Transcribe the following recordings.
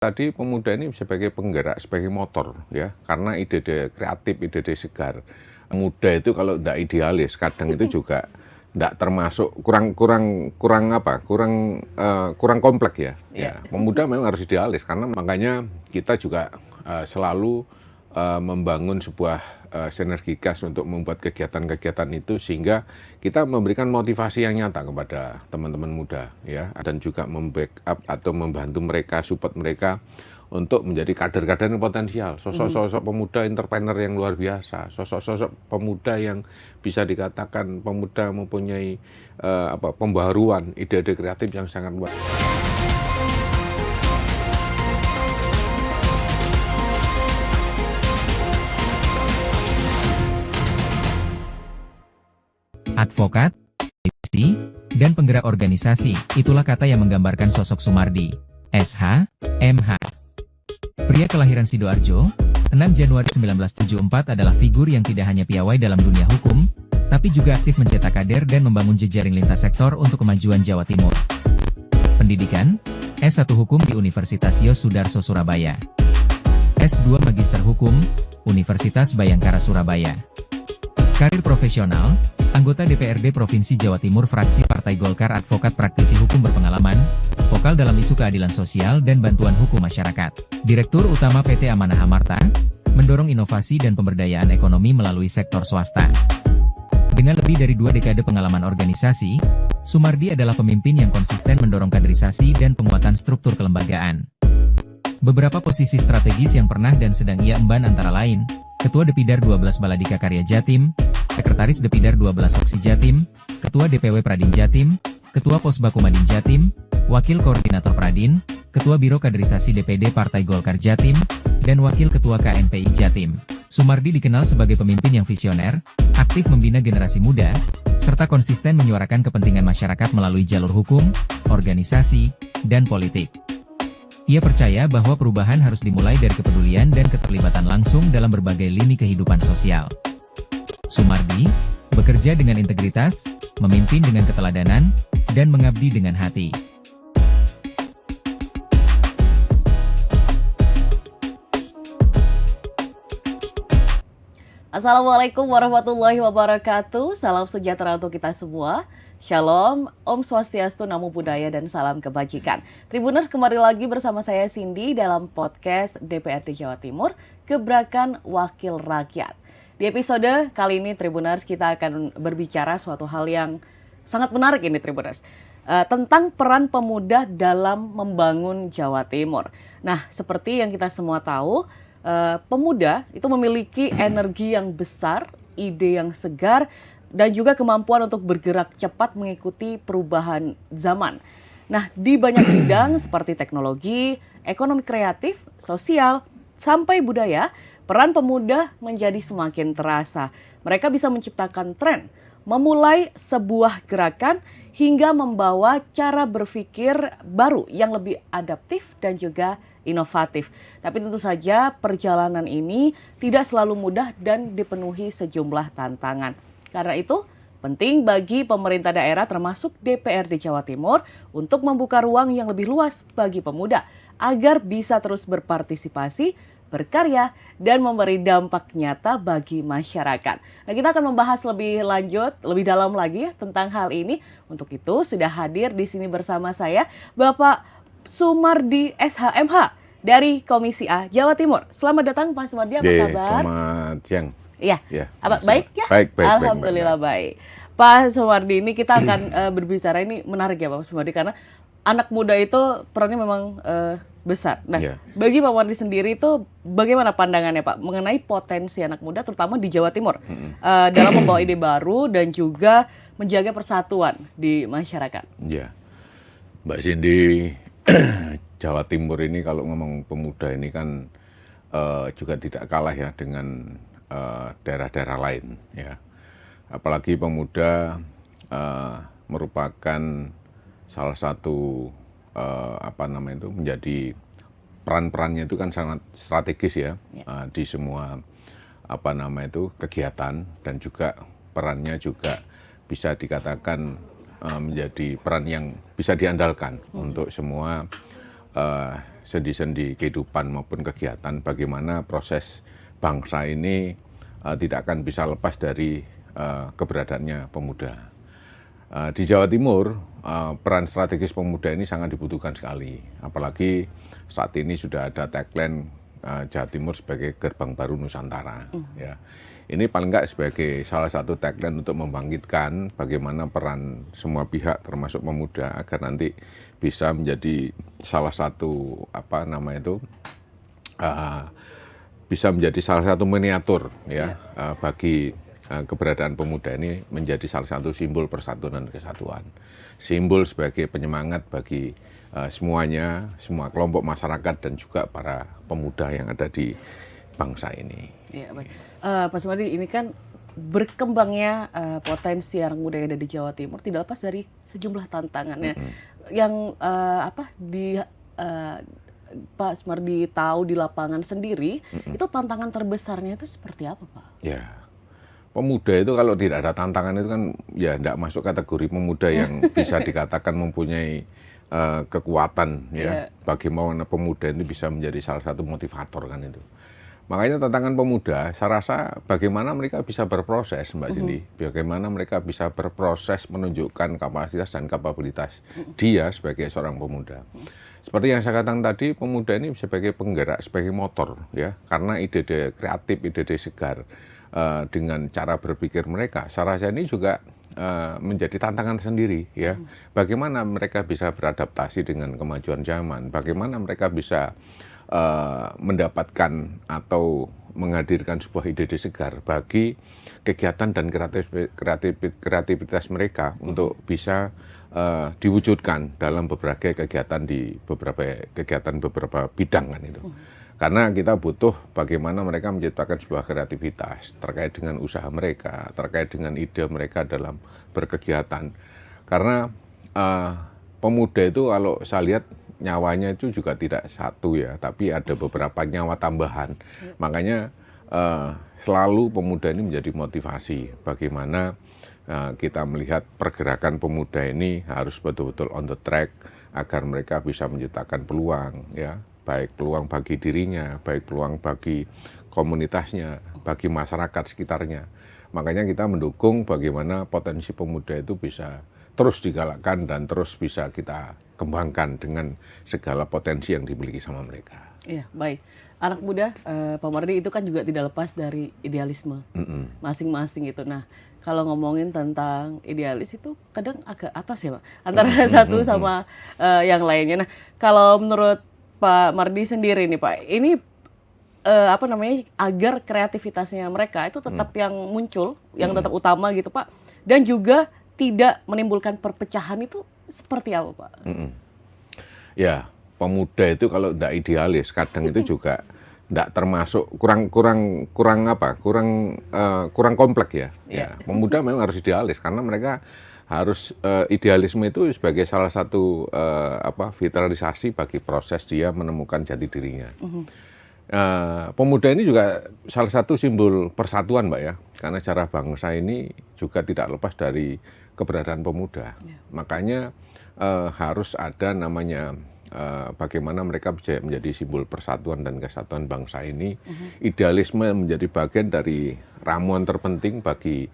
Tadi pemuda ini sebagai penggerak, sebagai motor ya, karena ide-ide kreatif, ide-ide segar. Muda itu kalau tidak idealis, kadang itu juga tidak termasuk kurang kompleks ya. Ya, pemuda memang harus idealis karena makanya kita juga selalu membangun sebuah sinergitas untuk membuat kegiatan-kegiatan itu sehingga kita memberikan motivasi yang nyata kepada teman-teman muda ya, dan juga membackup atau membantu mereka, support mereka untuk menjadi kader-kader yang potensial, sosok-sosok pemuda entrepreneur yang luar biasa, sosok-sosok pemuda yang bisa dikatakan pemuda mempunyai pembaharuan, ide-ide kreatif yang sangat luar. Advokat, politisi, dan penggerak organisasi, itulah kata yang menggambarkan sosok Sumardi, SH, MH. Pria kelahiran Sidoarjo, 6 Januari 1974 adalah figur yang tidak hanya piawai dalam dunia hukum, tapi juga aktif mencetak kader dan membangun jejaring lintas sektor untuk kemajuan Jawa Timur. Pendidikan, S1 Hukum di Universitas Yosudarso Surabaya. S2 Magister Hukum, Universitas Bayangkara Surabaya. Karir profesional, anggota DPRD Provinsi Jawa Timur fraksi Partai Golkar, advokat praktisi hukum berpengalaman, vokal dalam isu keadilan sosial dan bantuan hukum masyarakat. Direktur Utama PT Amanah Amarta, mendorong inovasi dan pemberdayaan ekonomi melalui sektor swasta. Dengan lebih dari 2 dekade pengalaman organisasi, Sumardi adalah pemimpin yang konsisten mendorong kaderisasi dan penguatan struktur kelembagaan. Beberapa posisi strategis yang pernah dan sedang ia emban antara lain, Ketua Depidar 12 Baladika Karya Jatim, Sekretaris Depidar 12 Oksi Jatim, Ketua DPW Pradin Jatim, Ketua Posbaku Madin Jatim, Wakil Koordinator Pradin, Ketua Biro Kaderisasi DPD Partai Golkar Jatim, dan Wakil Ketua KNPI Jatim. Sumardi dikenal sebagai pemimpin yang visioner, aktif membina generasi muda, serta konsisten menyuarakan kepentingan masyarakat melalui jalur hukum, organisasi, dan politik. Ia percaya bahwa perubahan harus dimulai dari kepedulian dan keterlibatan langsung dalam berbagai lini kehidupan sosial. Sumardi bekerja dengan integritas, memimpin dengan keteladanan, dan mengabdi dengan hati. Assalamualaikum warahmatullahi wabarakatuh. Salam sejahtera untuk kita semua. Shalom, Om Swastiastu, Namo Buddhaya, dan salam kebajikan. Tribuners, kembali lagi bersama saya Cindy dalam podcast DPRD Jawa Timur, Gebrakan Wakil Rakyat. Di episode kali ini, Tribuners, kita akan berbicara suatu hal yang sangat menarik ini, Tribuners. Tentang peran pemuda dalam membangun Jawa Timur. Nah, seperti yang kita semua tahu, pemuda itu memiliki energi yang besar, ide yang segar, dan juga kemampuan untuk bergerak cepat mengikuti perubahan zaman. Nah, di banyak bidang seperti teknologi, ekonomi kreatif, sosial, sampai budaya, peran pemuda menjadi semakin terasa. Mereka bisa menciptakan tren, memulai sebuah gerakan, hingga membawa cara berpikir baru yang lebih adaptif dan juga inovatif. Tapi tentu saja perjalanan ini tidak selalu mudah dan dipenuhi sejumlah tantangan. Karena itu, penting bagi pemerintah daerah termasuk DPRD Jawa Timur untuk membuka ruang yang lebih luas bagi pemuda agar bisa terus berpartisipasi, berkarya, dan memberi dampak nyata bagi masyarakat. Nah, kita akan membahas lebih lanjut, lebih dalam lagi tentang hal ini. Untuk itu, sudah hadir di sini bersama saya Bapak Sumardi SHMH dari Komisi A Jawa Timur. Selamat datang Pak Sumardi, apa kabar? Selamat siang. Iya, baik ya? Baik. Alhamdulillah baik. Pak Sumardi, ini kita akan berbicara, ini menarik ya Pak Sumardi, karena anak muda itu perannya memang besar. Nah, bagi Pak Sumardi sendiri itu bagaimana pandangannya Pak mengenai potensi anak muda terutama di Jawa Timur dalam membawa ide baru dan juga menjaga persatuan di masyarakat? Ya, Mbak Cindy, Jawa Timur ini kalau ngomong pemuda ini kan juga tidak kalah ya dengan daerah-daerah lain ya. Apalagi pemuda merupakan salah satu menjadi peran-perannya itu kan sangat strategis ya, di semua kegiatan, dan juga perannya juga bisa dikatakan menjadi peran yang bisa diandalkan untuk semua sendi-sendi kehidupan maupun kegiatan, bagaimana proses bangsa ini tidak akan bisa lepas dari keberadaannya pemuda. Di Jawa Timur, peran strategis pemuda ini sangat dibutuhkan sekali, apalagi saat ini sudah ada tagline Jawa Timur sebagai gerbang baru Nusantara. Ya. Ini paling nggak sebagai salah satu tagline untuk membangkitkan bagaimana peran semua pihak termasuk pemuda agar nanti bisa menjadi salah satu bisa menjadi salah satu miniatur ya bagi keberadaan pemuda ini menjadi salah satu simbol persatuan dan kesatuan. Simbol sebagai penyemangat bagi semuanya, semua kelompok masyarakat dan juga para pemuda yang ada di bangsa ini. Ya, baik. Pak Sumardi, ini kan berkembangnya potensi anak muda yang ada di Jawa Timur tidak lepas dari sejumlah tantangannya yang Pak Sumardi tahu di lapangan sendiri, itu tantangan terbesarnya itu seperti apa, Pak? Ya, pemuda itu kalau tidak ada tantangan itu kan ya tidak masuk kategori pemuda yang bisa dikatakan mempunyai kekuatan ya. Bagaimana pemuda itu bisa menjadi salah satu motivator kan itu. Makanya tantangan pemuda, saya rasa bagaimana mereka bisa berproses, Mbak Cindy. Bagaimana mereka bisa berproses menunjukkan kapasitas dan kapabilitas dia sebagai seorang pemuda. Seperti yang saya katakan tadi, pemuda ini sebagai penggerak, sebagai motor, ya. Karena ide-ide kreatif, ide-ide segar dengan cara berpikir mereka, saya rasa ini juga menjadi tantangan sendiri, ya. Bagaimana mereka bisa beradaptasi dengan kemajuan zaman, bagaimana mereka bisa mendapatkan atau menghadirkan sebuah ide-ide segar bagi kegiatan dan kreativitas mereka untuk bisa diwujudkan dalam beberapa kegiatan beberapa bidang kan itu. Karena kita butuh bagaimana mereka menciptakan sebuah kreativitas terkait dengan usaha mereka, terkait dengan ide mereka dalam berkegiatan. Karena pemuda itu kalau saya lihat nyawanya itu juga tidak satu ya, tapi ada beberapa nyawa tambahan. Makanya selalu pemuda ini menjadi motivasi. Bagaimana kita melihat pergerakan pemuda ini harus betul-betul on the track agar mereka bisa menciptakan peluang, ya, baik peluang bagi dirinya, baik peluang bagi komunitasnya, bagi masyarakat sekitarnya. Makanya kita mendukung bagaimana potensi pemuda itu bisa terus digalakkan dan terus bisa kita kembangkan dengan segala potensi yang dimiliki sama mereka. Iya, baik. Anak muda, Pak Mardi, itu kan juga tidak lepas dari idealisme masing-masing itu. Nah, kalau ngomongin tentang idealis itu kadang agak atas ya, Pak, antara satu sama yang lainnya. Nah, kalau menurut Pak Mardi sendiri nih, Pak, ini agar kreativitasnya mereka itu tetap yang muncul, yang tetap utama gitu, Pak, dan juga tidak menimbulkan perpecahan itu seperti apa, Pak? Ya, pemuda itu kalau tidak idealis, kadang itu juga tidak termasuk kurang kompleks ya. Ya, pemuda memang harus idealis karena mereka harus idealisme itu sebagai salah satu vitalisasi bagi proses dia menemukan jati dirinya. Pemuda ini juga salah satu simbol persatuan, Mbak ya, karena sejarah bangsa ini juga tidak lepas dari keberadaan pemuda. Makanya harus ada namanya bagaimana mereka bisa menjadi simbol persatuan dan kesatuan bangsa ini. Idealisme menjadi bagian dari ramuan terpenting bagi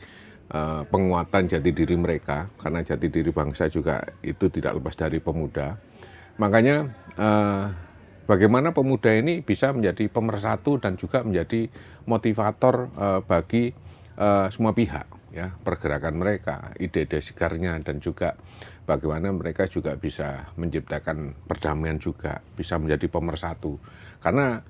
penguatan jati diri mereka, karena jati diri bangsa juga itu tidak lepas dari pemuda. Makanya bagaimana pemuda ini bisa menjadi pemersatu dan juga menjadi motivator bagi semua pihak, ya, pergerakan mereka, ide-ide segarnya, dan juga bagaimana mereka juga bisa menciptakan perdamaian juga, bisa menjadi pemersatu. Karena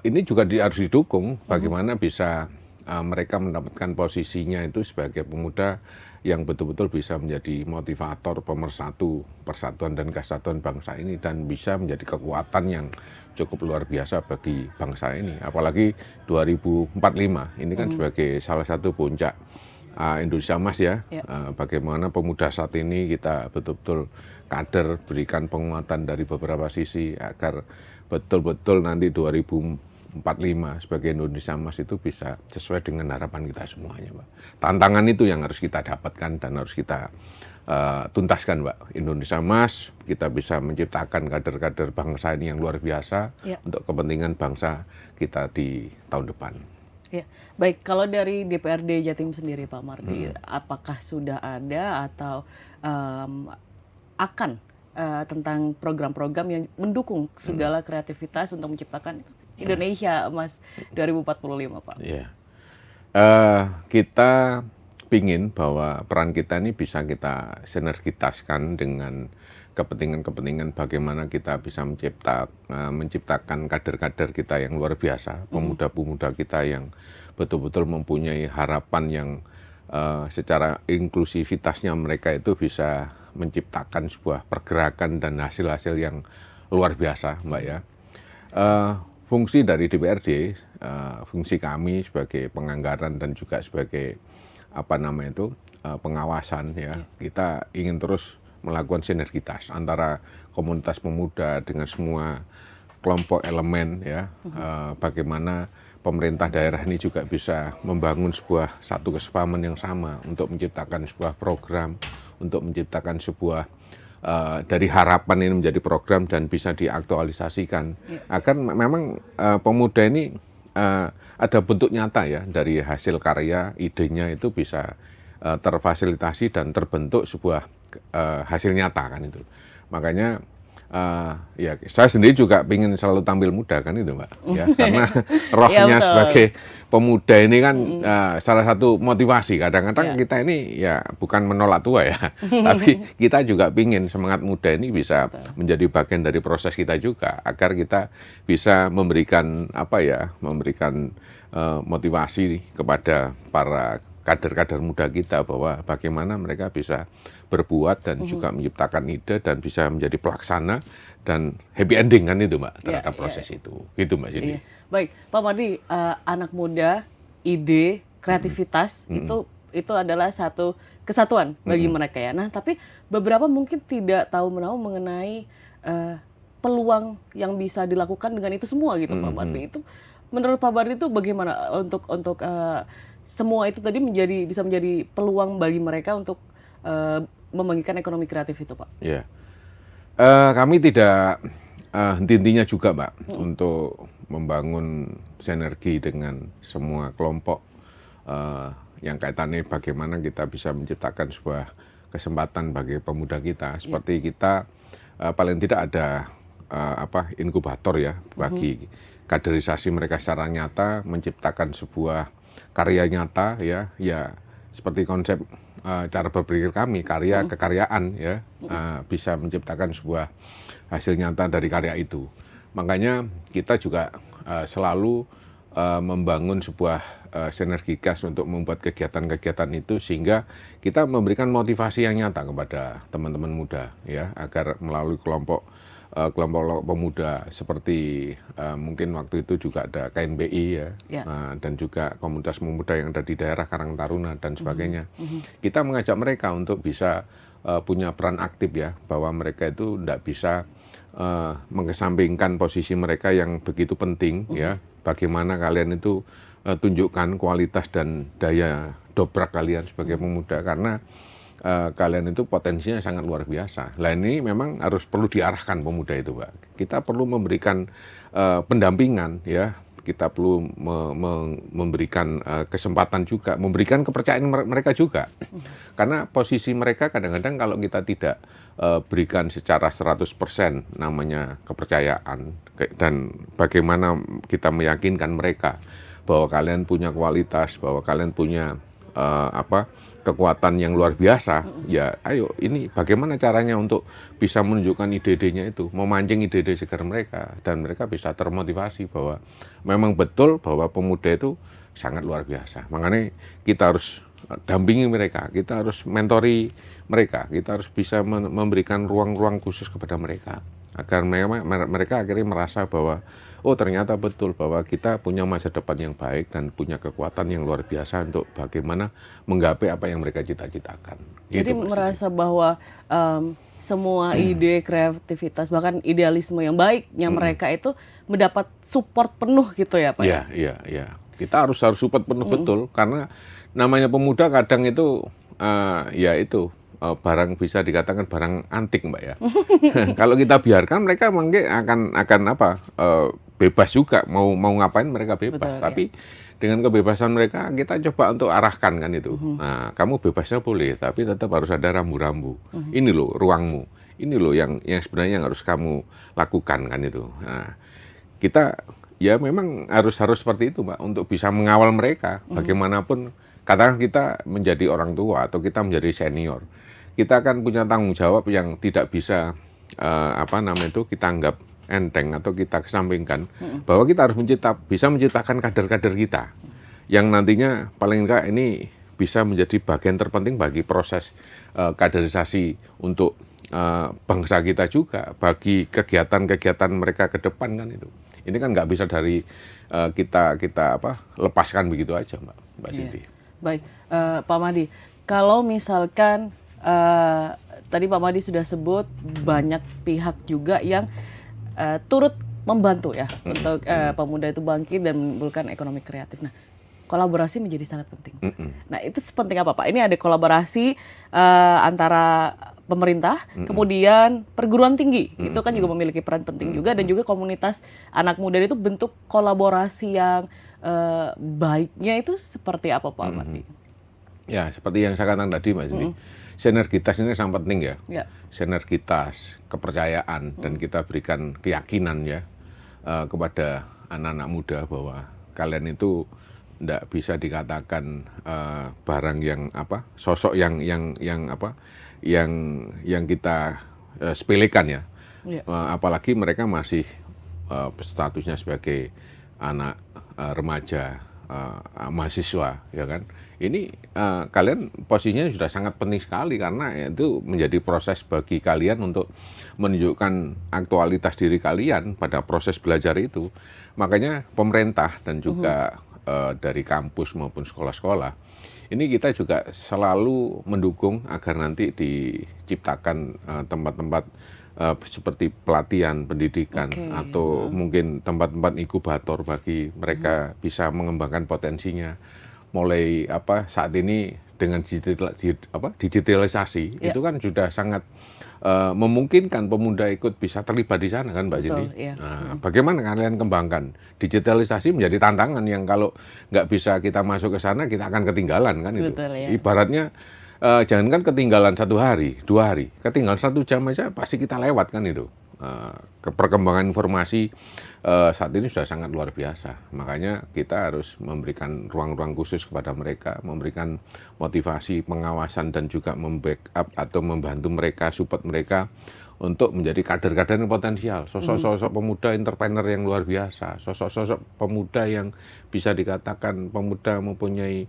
ini juga harus didukung bagaimana bisa mereka mendapatkan posisinya itu sebagai pemuda yang betul-betul bisa menjadi motivator, pemersatu, persatuan dan kesatuan bangsa ini, dan bisa menjadi kekuatan yang cukup luar biasa bagi bangsa ini. Apalagi 2045 ini kan sebagai salah satu puncak Indonesia Emas ya. Bagaimana pemuda saat ini kita betul-betul kader, berikan penguatan dari beberapa sisi agar betul-betul nanti 2045 sebagai Indonesia Emas itu bisa sesuai dengan harapan kita semuanya, Pak. Tantangan itu yang harus kita dapatkan dan harus kita tuntaskan, Mbak. Indonesia Emas, kita bisa menciptakan kader-kader bangsa ini yang luar biasa untuk kepentingan bangsa kita di tahun depan. Ya, baik. Kalau dari DPRD Jatim sendiri, Pak Mardi, apakah sudah ada atau akan tentang program-program yang mendukung segala kreativitas untuk menciptakan Indonesia Emas 2045, Pak? Iya. Kita pingin bahwa peran kita ini bisa kita sinergitaskan dengan kepentingan-kepentingan bagaimana kita bisa menciptakan kader-kader kita yang luar biasa, pemuda-pemuda kita yang betul-betul mempunyai harapan yang secara inklusivitasnya mereka itu bisa menciptakan sebuah pergerakan dan hasil-hasil yang luar biasa, Mbak ya. Fungsi dari DPRD, fungsi kami sebagai penganggaran dan juga sebagai pengawasan ya, kita ingin terus melakukan sinergitas antara komunitas pemuda dengan semua kelompok elemen ya, bagaimana pemerintah daerah ini juga bisa membangun satu kesepahaman yang sama untuk menciptakan sebuah program, untuk menciptakan sebuah dari harapan ini menjadi program dan bisa diaktualisasikan agar memang pemuda ini ada bentuk nyata ya dari hasil karya, idenya itu bisa terfasilitasi dan terbentuk sebuah hasil nyata kan itu. Makanya ya saya sendiri juga ingin selalu tampil muda kan itu, Mbak ya, karena rohnya sebagai pemuda ini kan salah satu motivasi. Kadang-kadang kita ini ya bukan menolak tua ya, tapi kita juga ingin semangat muda ini bisa menjadi bagian dari proses kita juga agar kita bisa memberikan motivasi kepada para kader-kader muda kita bahwa bagaimana mereka bisa berbuat dan juga menciptakan ide dan bisa menjadi pelaksana dan happy ending kan itu, Mbak, terhadap proses itu. Gitu, Mbak Cindy. Baik, Pak Mardi, anak muda, ide, kreativitas itu adalah satu kesatuan bagi mereka ya. Nah, tapi beberapa mungkin tidak tahu menahu mengenai peluang yang bisa dilakukan dengan itu semua gitu, Pak Mardi. Itu menurut Pak Mardi itu bagaimana untuk semua itu tadi bisa menjadi peluang bagi mereka untuk membangkitkan ekonomi kreatif itu, Pak? Ya, kami tidak henti-hentinya juga, Mbak, untuk membangun sinergi dengan semua kelompok yang kaitannya bagaimana kita bisa menciptakan sebuah kesempatan bagi pemuda kita. Seperti kita paling tidak ada inkubator ya bagi kaderisasi mereka secara nyata, menciptakan sebuah karya nyata ya seperti konsep cara berpikir kami, karya kekaryaan ya, bisa menciptakan sebuah hasil nyata dari karya itu. Makanya kita juga selalu membangun sebuah sinergitas untuk membuat kegiatan-kegiatan itu sehingga kita memberikan motivasi yang nyata kepada teman-teman muda ya, agar melalui kelompok pemuda seperti mungkin waktu itu juga ada KNBI ya, dan juga komunitas pemuda yang ada di daerah Karang Taruna dan sebagainya. Kita mengajak mereka untuk bisa punya peran aktif ya, bahwa mereka itu tidak bisa mengesampingkan posisi mereka yang begitu penting ya. Bagaimana kalian itu tunjukkan kualitas dan daya dobrak kalian sebagai pemuda, karena kalian itu potensinya sangat luar biasa. Nah ini memang perlu diarahkan pemuda itu, Pak. Kita perlu memberikan pendampingan ya, kita perlu memberikan kesempatan juga, memberikan kepercayaan mereka juga. Karena posisi mereka kadang-kadang kalau kita tidak berikan secara 100% namanya kepercayaan, dan bagaimana kita meyakinkan mereka bahwa kalian punya kualitas, bahwa kalian punya kekuatan yang luar biasa, ya ayo ini bagaimana caranya untuk bisa menunjukkan ide-idenya itu, memancing ide-ide segar mereka, dan mereka bisa termotivasi bahwa memang betul bahwa pemuda itu sangat luar biasa. Makanya kita harus dampingi mereka, kita harus mentori mereka, kita harus bisa memberikan ruang-ruang khusus kepada mereka, agar mereka akhirnya merasa bahwa oh ternyata betul bahwa kita punya masa depan yang baik dan punya kekuatan yang luar biasa untuk bagaimana menggapai apa yang mereka cita-citakan. Jadi gitu, merasa bahwa semua ide, kreativitas, bahkan idealisme yang baiknya mereka itu mendapat support penuh gitu ya, Pak? Iya. Kita harus support penuh betul, karena namanya pemuda kadang itu barang bisa dikatakan barang antik, Mbak ya. Kalau kita biarkan mereka mungkin akan apa, bebas juga, mau ngapain mereka bebas. Betul, Tapi dengan kebebasan mereka kita coba untuk arahkan kan itu. Nah, kamu bebasnya boleh, tapi tetap harus ada rambu-rambu. Ini loh ruangmu. Ini loh yang sebenarnya yang harus kamu lakukan kan itu. Nah, kita ya memang harus seperti itu, Mbak, untuk bisa mengawal mereka. Bagaimanapun katakan kita menjadi orang tua atau kita menjadi senior, kita akan punya tanggung jawab yang tidak bisa kita anggap enteng atau kita kesampingkan, bahwa kita harus bisa menciptakan kader-kader kita yang nantinya paling enggak ini bisa menjadi bagian terpenting bagi proses kaderisasi untuk bangsa kita juga, bagi kegiatan-kegiatan mereka ke depan kan itu. Ini kan nggak bisa dari kita lepaskan begitu aja, Mbak Cindy. Baik, Pak Mahdi, kalau misalkan tadi Pak Mahdi sudah sebut banyak pihak juga yang turut membantu ya untuk pemuda itu bangkit dan menimbulkan ekonomi kreatif. Nah, kolaborasi menjadi sangat penting. Nah, itu sepenting apa, Pak? Ini ada kolaborasi antara pemerintah, kemudian perguruan tinggi, itu kan juga memiliki peran penting juga, dan juga komunitas anak muda itu bentuk kolaborasi yang baiknya itu seperti apa, Pak Mahdi? Ya, seperti yang saya katakan tadi, Mbak Cindy. Sinergitas ini sangat penting ya. Sinergitas, kepercayaan, dan kita berikan keyakinan ya kepada anak-anak muda bahwa kalian itu tidak bisa dikatakan barang yang sosok yang kita sepelekan ya. Apalagi mereka masih statusnya sebagai anak remaja, mahasiswa, ya kan. Ini kalian posisinya sudah sangat penting sekali karena itu menjadi proses bagi kalian untuk menunjukkan aktualitas diri kalian pada proses belajar itu. Makanya pemerintah dan juga dari kampus maupun sekolah-sekolah, ini kita juga selalu mendukung agar nanti diciptakan tempat-tempat seperti pelatihan, pendidikan, atau mungkin tempat-tempat inkubator bagi mereka bisa mengembangkan potensinya. Mulai saat ini dengan digitalisasi itu kan sudah sangat memungkinkan pemuda ikut bisa terlibat di sana kan, Mbak Cindy. Nah, bagaimana kalian kembangkan digitalisasi menjadi tantangan yang kalau nggak bisa kita masuk ke sana kita akan ketinggalan kan. Betul, itu. Ibaratnya jangankan ketinggalan 1 hari, 2 hari, ketinggalan 1 jam aja pasti kita lewat kan itu. Perkembangan informasi saat ini sudah sangat luar biasa. Makanya kita harus memberikan ruang-ruang khusus kepada mereka, memberikan motivasi, pengawasan, dan juga membackup atau membantu mereka, support mereka untuk menjadi kader-kader yang potensial. Sosok-sosok pemuda entrepreneur yang luar biasa, sosok-sosok pemuda yang bisa dikatakan pemuda mempunyai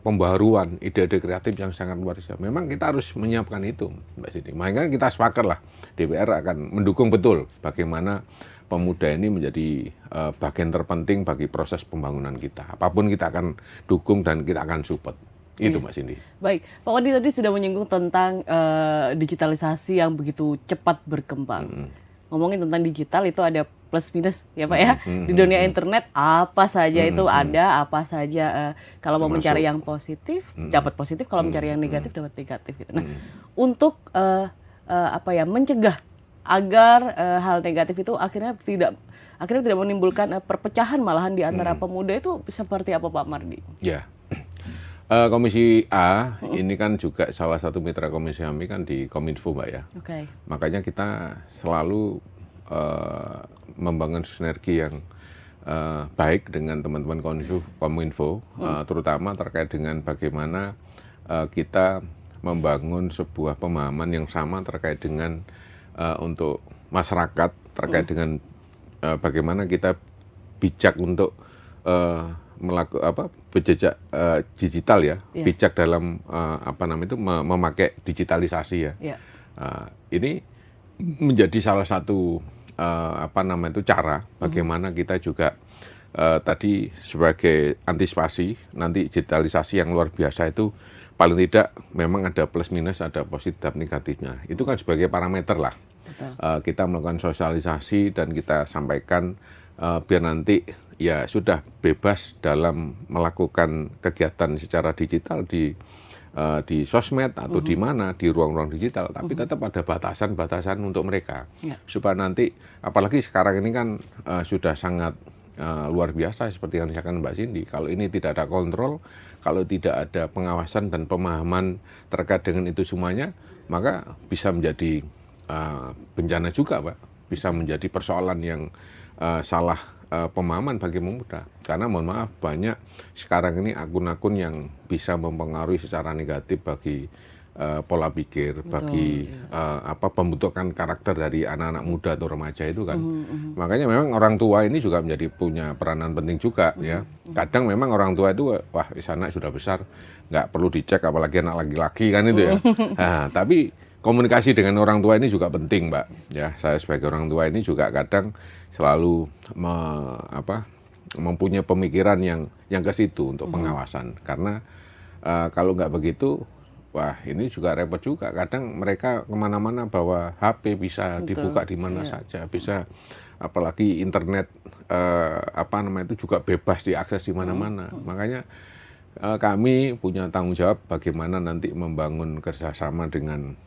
pembaharuan, ide-ide kreatif yang sangat luar biasa. Memang kita harus menyiapkan itu, Mbak Cindy. Makanya kita sepakat lah, DPR akan mendukung betul bagaimana pemuda ini menjadi bagian terpenting bagi proses pembangunan kita. Apapun kita akan dukung dan kita akan support. Itu, Mbak Cindy. Baik, Pak Wadi tadi sudah menyinggung tentang digitalisasi yang begitu cepat berkembang. Ngomongin tentang digital itu ada plus minus ya Pak ya. Di dunia internet apa saja itu ada, apa saja kalau mau mencari yang positif dapat positif, kalau mencari yang negatif dapat negatif gitu. Nah, untuk mencegah agar hal negatif itu akhirnya tidak menimbulkan perpecahan malahan di antara pemuda, itu seperti apa, Pak Mahdi? Ya. Komisi A ini kan juga salah satu mitra komisi kami kan di Kominfo, Mbak ya. Makanya kita selalu membangun sinergi yang baik dengan teman-teman Kominfo, terutama terkait dengan bagaimana kita membangun sebuah pemahaman yang sama terkait dengan untuk masyarakat, terkait dengan bagaimana kita bijak untuk berjejak digital ya, bijak dalam memakai digitalisasi ya. Ini menjadi salah satu cara bagaimana kita juga tadi sebagai antisipasi nanti digitalisasi yang luar biasa itu paling tidak memang ada plus minus, ada positif dan negatifnya. Itu kan sebagai parameter lah. Kita melakukan sosialisasi dan kita sampaikan biar nanti ya sudah bebas dalam melakukan kegiatan secara digital di di sosmed atau di mana di ruang-ruang digital, tapi tetap ada batasan-batasan untuk mereka supaya nanti, apalagi sekarang ini kan sudah sangat luar biasa seperti yang disampaikan Mbak Cindy. Kalau ini tidak ada kontrol, kalau tidak ada pengawasan dan pemahaman terkait dengan itu semuanya, maka bisa menjadi bencana juga, Pak. Bisa menjadi persoalan yang salah pemahaman bagi pemuda. Karena mohon maaf, banyak sekarang ini akun-akun yang bisa mempengaruhi secara negatif bagi pola pikir, bagi pembentukan karakter dari anak-anak muda atau remaja itu kan. Makanya memang orang tua ini juga menjadi punya peranan penting juga ya. Kadang memang orang tua itu, wah anak sudah besar, nggak perlu dicek, apalagi anak laki-laki kan itu ya. Nah, tapi komunikasi dengan orang tua ini juga penting, Mbak. Ya, saya sebagai orang tua ini juga kadang selalu mempunyai pemikiran yang ke situ untuk pengawasan. Karena kalau nggak begitu, wah ini juga repot juga. Kadang mereka kemana-mana bawa HP, bisa dibuka di mana saja, bisa, apalagi internet itu juga bebas diakses di mana-mana. Makanya kami punya tanggung jawab bagaimana nanti membangun kerjasama dengan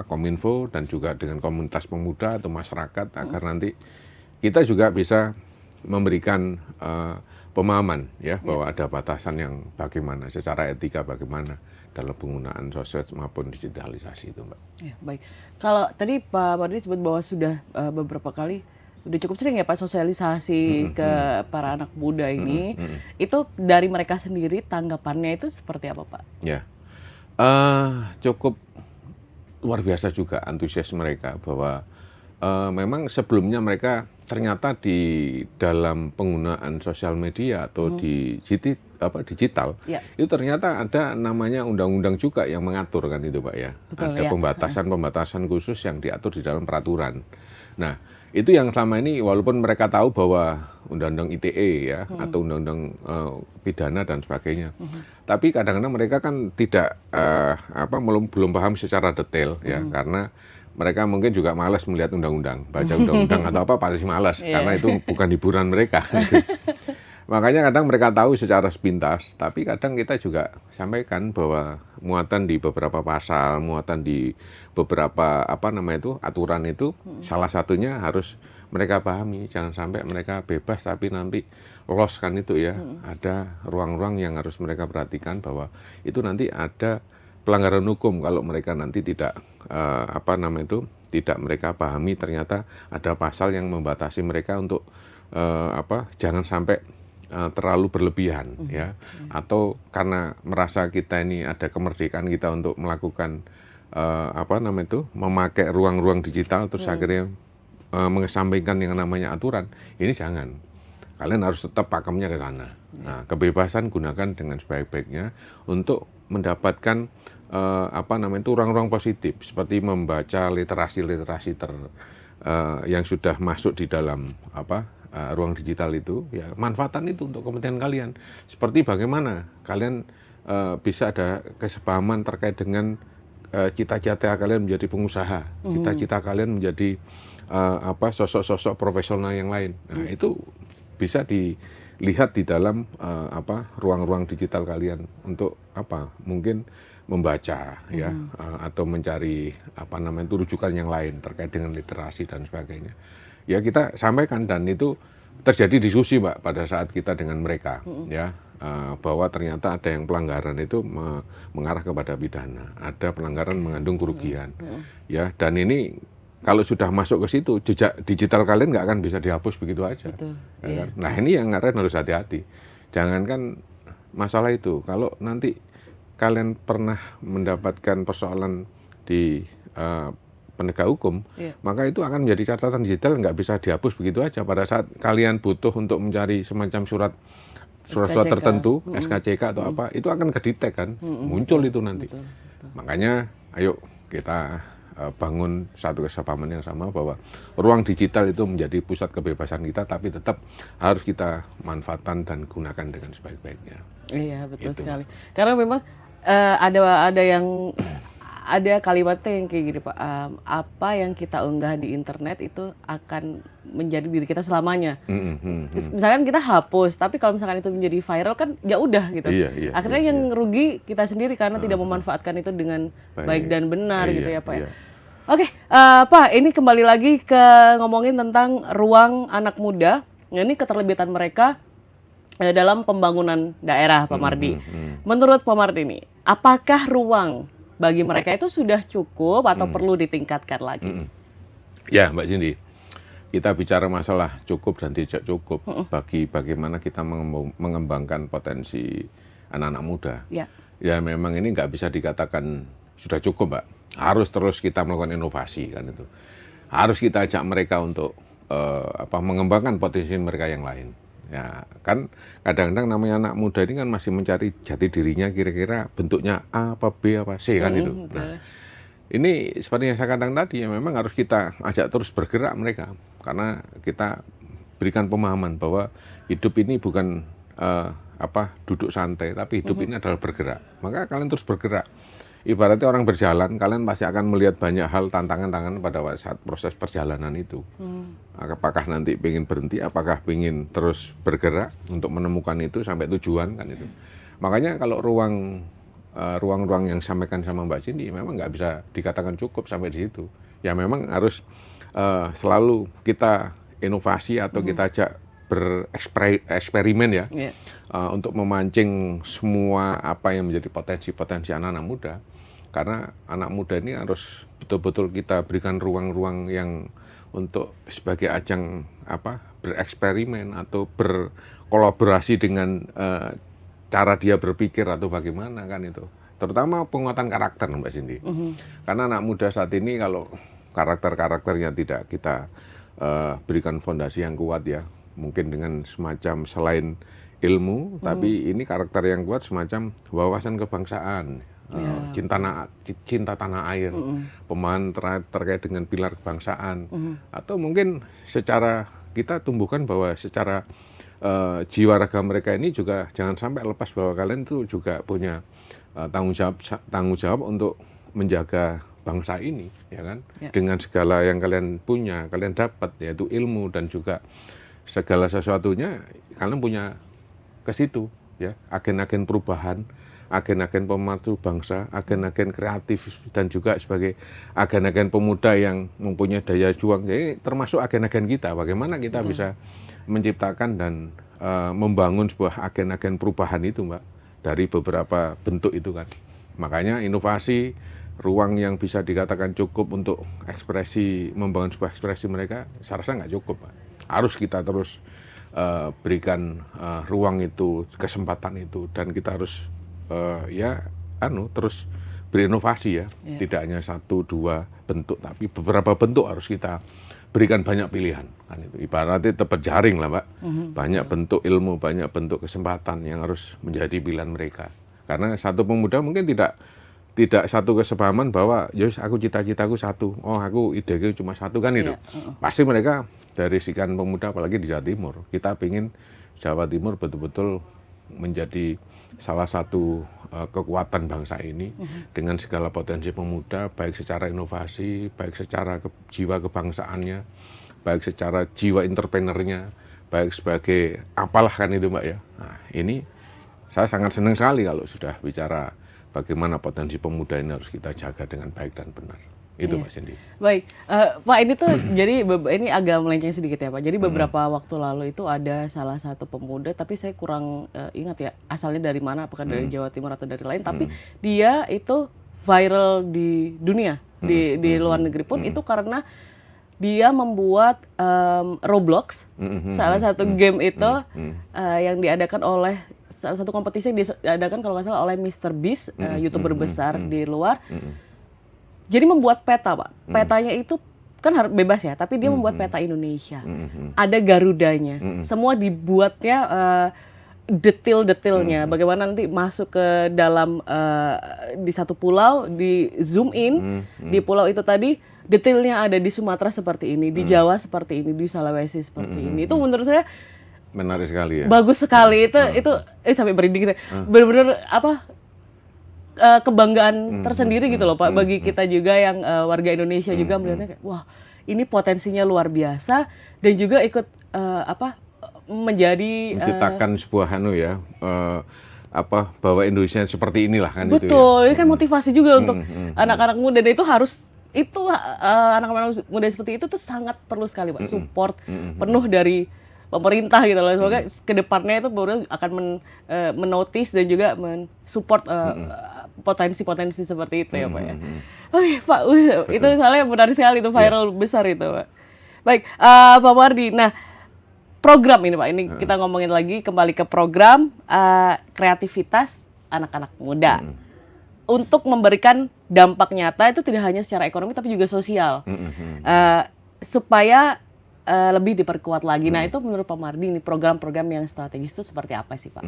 Kominfo dan juga dengan komunitas pemuda atau masyarakat agar nanti kita juga bisa memberikan pemahaman ya bahwa ada batasan yang bagaimana secara etika bagaimana dalam penggunaan sosial maupun digitalisasi itu, Mbak. Ya, baik. Kalau tadi Pak Mardi sebut bahwa sudah beberapa kali, udah cukup sering ya Pak sosialisasi ke para anak muda ini, itu dari mereka sendiri tanggapannya itu seperti apa, Pak? Ya, cukup luar biasa juga antusias mereka bahwa memang sebelumnya mereka ternyata di dalam penggunaan sosial media atau di digital itu ternyata ada namanya undang-undang juga yang mengatur kan itu, Pak ya. Betul, ada pembatasan-pembatasan khusus yang diatur di dalam peraturan. Nah, itu yang selama ini walaupun mereka tahu bahwa undang-undang ITE ya atau undang-undang pidana dan sebagainya. Tapi kadang-kadang mereka kan tidak belum paham secara detail ya, karena mereka mungkin juga malas melihat undang-undang, baca undang-undang atau apa pasti malas karena itu bukan hiburan mereka. Makanya kadang mereka tahu secara sepintas, tapi kadang kita juga sampaikan bahwa muatan di beberapa pasal, muatan di beberapa aturan itu salah satunya harus mereka pahami, jangan sampai mereka bebas tapi nanti lolos kan itu ya. Ada ruang-ruang yang harus mereka perhatikan bahwa itu nanti ada pelanggaran hukum kalau mereka nanti tidak tidak mereka pahami ternyata ada pasal yang membatasi mereka untuk jangan sampai terlalu berlebihan ya, atau karena merasa kita ini ada kemerdekaan kita untuk melakukan memakai ruang-ruang digital terus akhirnya mengesampingkan yang namanya aturan. Ini jangan, kalian harus tetap pakemnya ke sana. Nah, kebebasan gunakan dengan sebaik-baiknya untuk mendapatkan ruang-ruang positif seperti membaca literasi-literasi yang sudah masuk di dalam ruang digital itu ya, manfaatan itu untuk kepentingan kalian. Seperti bagaimana kalian bisa ada kesepahaman terkait dengan cita-cita kalian menjadi pengusaha, cita-cita kalian menjadi sosok-sosok profesional yang lain. Nah, itu bisa dilihat di dalam ruang-ruang digital kalian untuk mungkin membaca ya atau mencari rujukan yang lain terkait dengan literasi dan sebagainya. Ya kita sampaikan dan itu terjadi diskusi, Mbak, pada saat kita dengan mereka ya bahwa ternyata ada yang pelanggaran itu mengarah kepada pidana, ada pelanggaran mengandung kerugian ya, dan ini kalau sudah masuk ke situ jejak digital kalian nggak akan bisa dihapus begitu aja. Betul, ya kan? Nah ini yang kalian harus hati-hati, jangankan masalah itu, kalau nanti kalian pernah mendapatkan persoalan di penegak hukum, maka itu akan menjadi catatan digital, nggak bisa dihapus begitu aja. Pada saat kalian butuh untuk mencari semacam surat tertentu, SKCK atau apa, itu akan kedetek kan, muncul itu nanti. Betul. Makanya ayo kita bangun satu kesepahaman yang sama bahwa ruang digital itu menjadi pusat kebebasan kita, tapi tetap harus kita manfaatkan dan gunakan dengan sebaik-baiknya. Iya, betul Gitu. sekali. Karena memang ada yang ada kalimatnya yang kayak gini Pak, apa yang kita unggah di internet itu akan menjadi diri kita selamanya. Misalkan kita hapus, tapi kalau misalkan itu menjadi viral kan ya udah gitu. Iya, Akhirnya iya, yang iya. rugi kita sendiri karena tidak memanfaatkan itu dengan baik dan benar Iya, gitu ya Pak ya. iya. Oke, Pak, ini kembali lagi ke ngomongin tentang ruang anak muda. Ini keterlibatan mereka dalam pembangunan daerah, Pak Mardi. Menurut Pak Mardi ini, apakah ruang bagi mereka itu sudah cukup atau perlu ditingkatkan lagi? Ya, Mbak Cindy, kita bicara masalah cukup dan tidak cukup bagi bagaimana kita mengembangkan potensi anak-anak muda. Ya. Ya memang ini nggak bisa dikatakan sudah cukup, Mbak. Harus terus kita melakukan inovasi kan itu. Harus kita ajak mereka untuk mengembangkan potensi mereka yang lain. Ya kan kadang-kadang namanya anak muda ini kan masih mencari jati dirinya kira-kira bentuknya A apa B apa C kan itu. Nah, ini seperti yang saya katakan tadi ya memang harus kita ajak terus bergerak mereka karena kita berikan pemahaman bahwa hidup ini bukan duduk santai tapi hidup ini adalah bergerak. Maka kalian terus bergerak. Ibaratnya orang berjalan, kalian pasti akan melihat banyak hal tantangan-tantangan pada saat proses perjalanan itu. Apakah nanti pengen berhenti, apakah pengen terus bergerak untuk menemukan itu sampai tujuan kan itu. Makanya kalau ruang-ruang yang disampaikan sama Mbak Cindy memang nggak bisa dikatakan cukup sampai di situ. Ya memang harus selalu kita inovasi atau kita ajak bereksperimen ya. Untuk memancing semua apa yang menjadi potensi-potensi anak-anak muda. Karena anak muda ini harus betul-betul kita berikan ruang-ruang yang untuk sebagai ajang bereksperimen atau berkolaborasi dengan cara dia berpikir atau bagaimana kan itu. Terutama penguatan karakter Mbak Cindy. Karena anak muda saat ini kalau karakter-karakternya tidak kita berikan fondasi yang kuat ya, mungkin dengan semacam selain ilmu, tapi ini karakter yang kuat semacam wawasan kebangsaan, cinta tanah air, pemahaman terkait dengan pilar kebangsaan, atau mungkin secara kita tumbuhkan bahwa secara jiwa raga mereka ini juga jangan sampai lepas bahwa kalian itu juga punya tanggung jawab untuk menjaga bangsa ini, ya kan, dengan segala yang kalian punya, kalian dapat yaitu ilmu dan juga segala sesuatunya kalian punya ke situ ya, agen-agen perubahan, agen-agen pemersatu bangsa, agen-agen kreatif dan juga sebagai agen-agen pemuda yang mempunyai daya juang. Jadi termasuk agen-agen kita, bagaimana kita bisa menciptakan dan membangun sebuah agen-agen perubahan itu Mbak, dari beberapa bentuk itu kan. Makanya inovasi, ruang yang bisa dikatakan cukup untuk ekspresi, membangun sebuah ekspresi mereka, saya rasa nggak cukup Mbak. Harus kita terus berikan ruang itu, kesempatan itu, dan kita harus terus berinovasi ya. Tidak hanya 1-2 bentuk, tapi beberapa bentuk harus kita berikan banyak pilihan kan itu. Ibaratnya tetap jaring lah Mbak. Banyak bentuk ilmu, banyak bentuk kesempatan yang harus menjadi pilihan mereka. Karena satu pemuda mungkin tidak satu kesepahaman bahwa yos aku cita-citaku satu, aku ideku cuma satu kan itu. Pasti mereka dari sekian pemuda apalagi di Jawa Timur, kita ingin Jawa Timur betul-betul menjadi salah satu kekuatan bangsa ini dengan segala potensi pemuda, baik secara inovasi, baik secara jiwa kebangsaannya, baik secara jiwa entrepreneurnya, baik sebagai apalah kan itu Mbak ya. Nah ini saya sangat senang sekali kalau sudah bicara bagaimana potensi pemuda ini harus kita jaga dengan baik dan benar. Itu Mbak Cindy. Baik, Pak ini tuh jadi ini agak melenceng sedikit ya Pak. Jadi beberapa waktu lalu itu ada salah satu pemuda, tapi saya kurang ingat ya asalnya dari mana, apakah dari Jawa Timur atau dari lain. Tapi dia itu viral di dunia, di luar negeri pun itu karena dia membuat Roblox, salah satu game itu yang diadakan oleh salah satu kompetisi yang diadakan kalau nggak salah oleh Mr. Beast, YouTuber besar di luar. Jadi membuat peta Pak, petanya itu kan harus bebas ya, tapi dia membuat peta Indonesia. Ada Garudanya, semua dibuatnya detail-detailnya. Bagaimana nanti masuk ke dalam di satu pulau, di zoom in, di pulau itu tadi detailnya ada di Sumatera seperti ini, di Jawa seperti ini, di Sulawesi seperti ini. Itu menurut saya menarik sekali ya. Bagus sekali itu sampai merinding saya. Benar-benar kebanggaan tersendiri gitu loh Pak, bagi kita juga yang warga Indonesia juga melihatnya kayak wah ini potensinya luar biasa dan juga ikut menjadi menciptakan sebuah bahwa Indonesia seperti inilah kan itu ya. betul, ini kan motivasi juga untuk anak-anak muda dan itu harus anak-anak muda seperti itu tuh sangat perlu sekali Pak, support penuh dari pemerintah gitu loh. Semoga kedepannya itu baru akan menotis dan juga mensupport potensi-potensi seperti itu ya Pak ya. Oke Pak, itu soalnya benar sekali itu viral besar itu Pak. Baik, Pak Mardi. Nah, program ini Pak, ini kita ngomongin lagi kembali ke program kreativitas anak-anak muda. Untuk memberikan dampak nyata itu tidak hanya secara ekonomi tapi juga sosial. Supaya lebih diperkuat lagi. Nah, itu menurut Pak Mardi ini program-program yang strategis itu seperti apa sih Pak?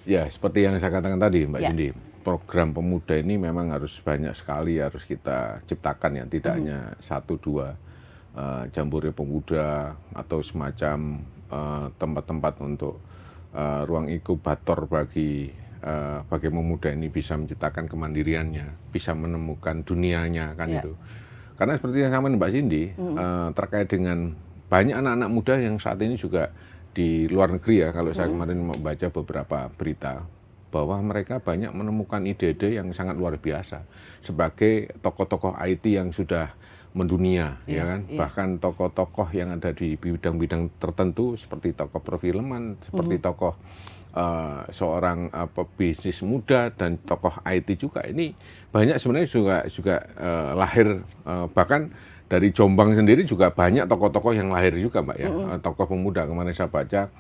Ya, seperti yang saya katakan tadi Mbak Cindy, program pemuda ini memang harus banyak sekali harus kita ciptakan ya, tidak hanya 1-2 jambore pemuda atau semacam tempat-tempat untuk ruang inkubator bagi pemuda ini bisa menciptakan kemandiriannya, bisa menemukan dunianya kan itu. Karena seperti yang sama Mbak Cindy, terkait dengan banyak anak-anak muda yang saat ini juga di luar negeri ya, kalau saya kemarin membaca beberapa berita, bahwa mereka banyak menemukan ide-ide yang sangat luar biasa sebagai tokoh-tokoh IT yang sudah mendunia, ya kan? Bahkan tokoh-tokoh yang ada di bidang-bidang tertentu seperti tokoh perfilman, seperti tokoh seorang bisnis muda dan tokoh IT juga, ini banyak sebenarnya juga lahir, bahkan dari Jombang sendiri juga banyak tokoh-tokoh yang lahir juga Mbak ya, tokoh pemuda. Kemarin saya baca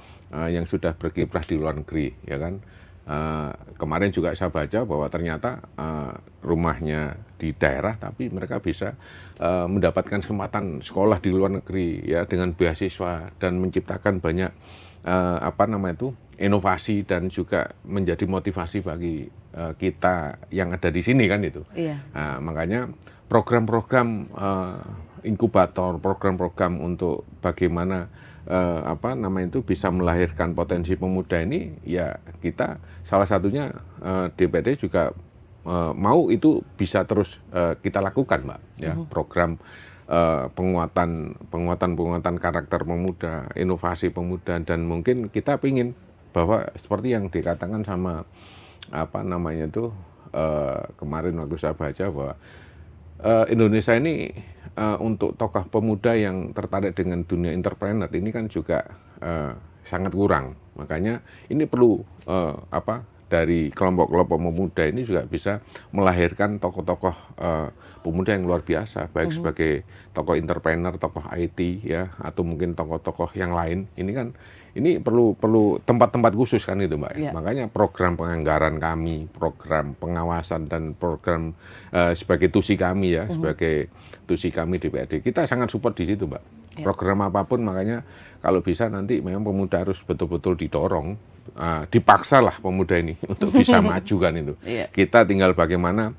yang sudah berkiprah di luar negeri, ya kan. Kemarin juga saya baca bahwa ternyata rumahnya di daerah tapi mereka bisa mendapatkan kesempatan sekolah di luar negeri ya dengan beasiswa dan menciptakan banyak inovasi dan juga menjadi motivasi bagi kita yang ada di sini kan itu. Nah, makanya program-program inkubator, program-program untuk bagaimana bisa melahirkan potensi pemuda ini, ya kita salah satunya DPD juga mau itu bisa terus kita lakukan Mbak ya, program penguatan karakter pemuda, inovasi pemuda, dan mungkin kita pingin bahwa seperti yang dikatakan sama kemarin waktu saya baca bahwa Indonesia ini untuk tokoh pemuda yang tertarik dengan dunia entrepreneur ini kan juga sangat kurang. Makanya ini perlu dari kelompok-kelompok pemuda ini juga bisa melahirkan tokoh-tokoh pemuda yang luar biasa, baik sebagai tokoh entrepreneur, tokoh IT ya, atau mungkin tokoh-tokoh yang lain. Ini perlu tempat-tempat khusus kan itu Mbak. Makanya program penganggaran kami, program pengawasan dan program sebagai tusi kami ya, sebagai tusi kami DPRD, kita sangat support di situ Mbak. Program apapun, makanya kalau bisa nanti memang pemuda harus betul-betul didorong, dipaksa lah pemuda ini untuk bisa maju kan itu. Kita tinggal bagaimana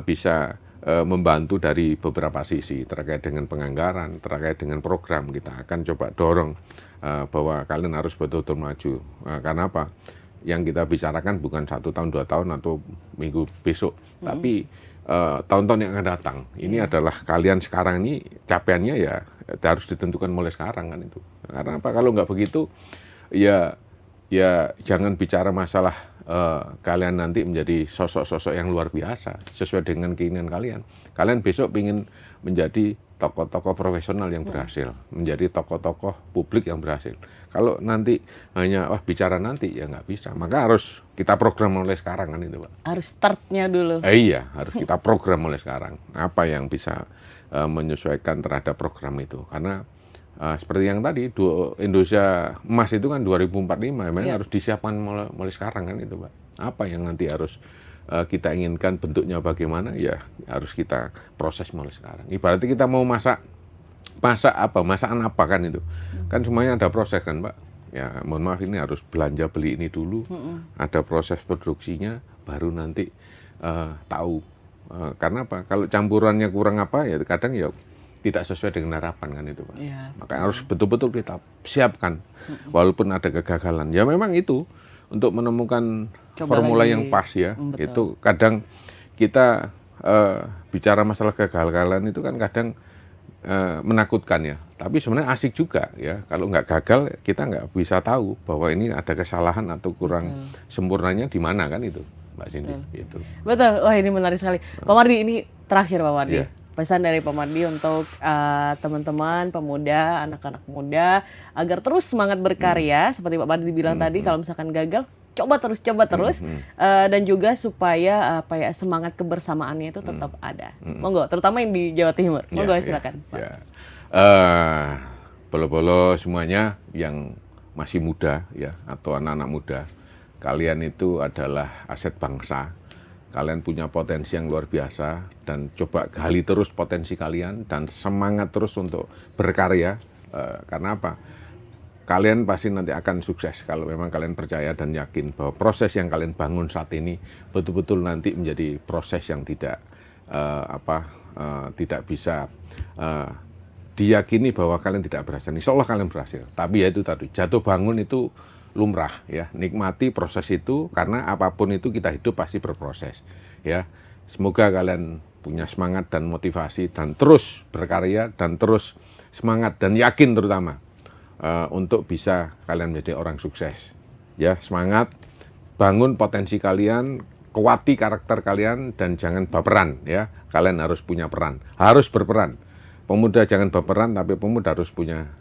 bisa membantu dari beberapa sisi terkait dengan penganggaran, terkait dengan program, kita akan coba dorong bahwa kalian harus betul-betul maju. Karena apa? Yang kita bicarakan bukan 1 tahun, 2 tahun atau minggu besok, tapi tahun-tahun yang akan datang. Ini adalah kalian sekarang ini capaiannya ya harus ditentukan mulai sekarang kan itu. Karena apa? Kalau nggak begitu ya jangan bicara masalah kalian nanti menjadi sosok-sosok yang luar biasa sesuai dengan keinginan kalian. Kalian besok ingin menjadi tokoh-tokoh profesional yang berhasil, menjadi tokoh-tokoh publik yang berhasil. Kalau nanti hanya bicara nanti ya nggak bisa. Maka harus kita program mulai sekarang kan itu Pak. Harus startnya dulu. Iya, harus kita program mulai sekarang. Apa yang bisa menyesuaikan terhadap program itu. Karena seperti yang tadi Indonesia Emas itu kan 2045, memang harus disiapkan mulai sekarang kan itu Pak. Apa yang nanti harus kita inginkan bentuknya bagaimana, ya harus kita proses mulai sekarang. Ibaratnya kita mau masakan apa kan itu. Kan semuanya ada proses kan Pak. Ya mohon maaf, ini harus belanja beli ini dulu, ada proses produksinya, baru nanti tahu. Karena apa? Kalau campurannya kurang apa ya kadang ya tidak sesuai dengan harapan kan itu Pak. Makanya harus betul-betul kita siapkan, walaupun ada kegagalan. Ya memang itu untuk menemukan Coba formula lagi. yang pas ya. Betul. Itu kadang kita bicara masalah kegagalan itu kan kadang menakutkan ya. Tapi sebenarnya asik juga ya. Kalau nggak gagal kita nggak bisa tahu bahwa ini ada kesalahan atau kurang sempurnanya di mana kan itu, Mbak Cindy. Itu. Betul, wah ini menarik sekali. Pak Mardi, ini terakhir Pak Mardi. Iya. Pesan dari Pak Mardi untuk teman-teman, pemuda, anak-anak muda, agar terus semangat berkarya, seperti Pak Mardi bilang tadi, kalau misalkan gagal, coba terus, dan juga supaya semangat kebersamaannya itu tetap ada. Monggo, terutama yang di Jawa Timur. Monggo, silakan. Pak. Ya. Bolo-bolo semuanya yang masih muda ya atau anak-anak muda, kalian itu adalah aset bangsa. Kalian punya potensi yang luar biasa dan coba gali terus potensi kalian dan semangat terus untuk berkarya. Karena apa? Kalian pasti nanti akan sukses kalau memang kalian percaya dan yakin bahwa proses yang kalian bangun saat ini betul-betul nanti menjadi proses yang tidak bisa diyakini bahwa kalian tidak berhasil. Insya Allah kalian berhasil. Tapi ya itu tadi, jatuh bangun itu lumrah ya, nikmati proses itu karena apapun itu kita hidup pasti berproses ya. Semoga kalian punya semangat dan motivasi dan terus berkarya dan terus semangat dan yakin terutama untuk bisa kalian menjadi orang sukses ya. Semangat, bangun potensi kalian, kuati karakter kalian dan jangan baperan ya. Kalian harus punya peran, harus berperan. Pemuda jangan baperan tapi pemuda harus punya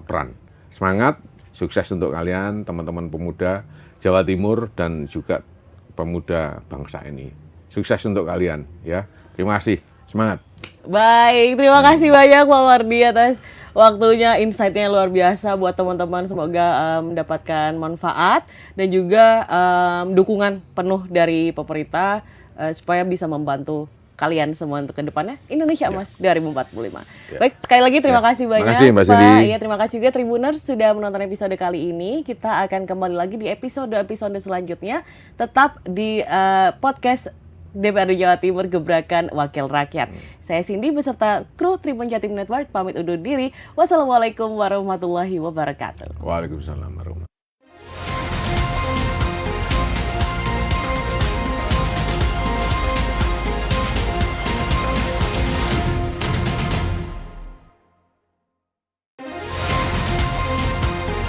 peran. Semangat. Sukses untuk kalian, teman-teman pemuda Jawa Timur dan juga pemuda bangsa ini. Sukses untuk kalian, ya. Terima kasih, semangat. Baik, terima kasih banyak Pak Mardi atas waktunya, insight-nya luar biasa buat teman-teman. Semoga mendapatkan manfaat dan juga dukungan penuh dari pemerintah supaya bisa membantu kalian semua untuk ke depannya Indonesia Emas 2045. Baik, sekali lagi terima kasih banyak kasih, Mbak Pak. Cindy. Ya, terima kasih juga Tribuners sudah menonton episode kali ini. Kita akan kembali lagi di episode selanjutnya. Tetap di podcast DPRD Jawa Timur Gebrakan Wakil Rakyat. Saya Cindy beserta kru Tribun Jatim Network pamit undur diri. Wassalamualaikum warahmatullahi wabarakatuh. Waalaikumsalam warahmatullahi wabarakatuh.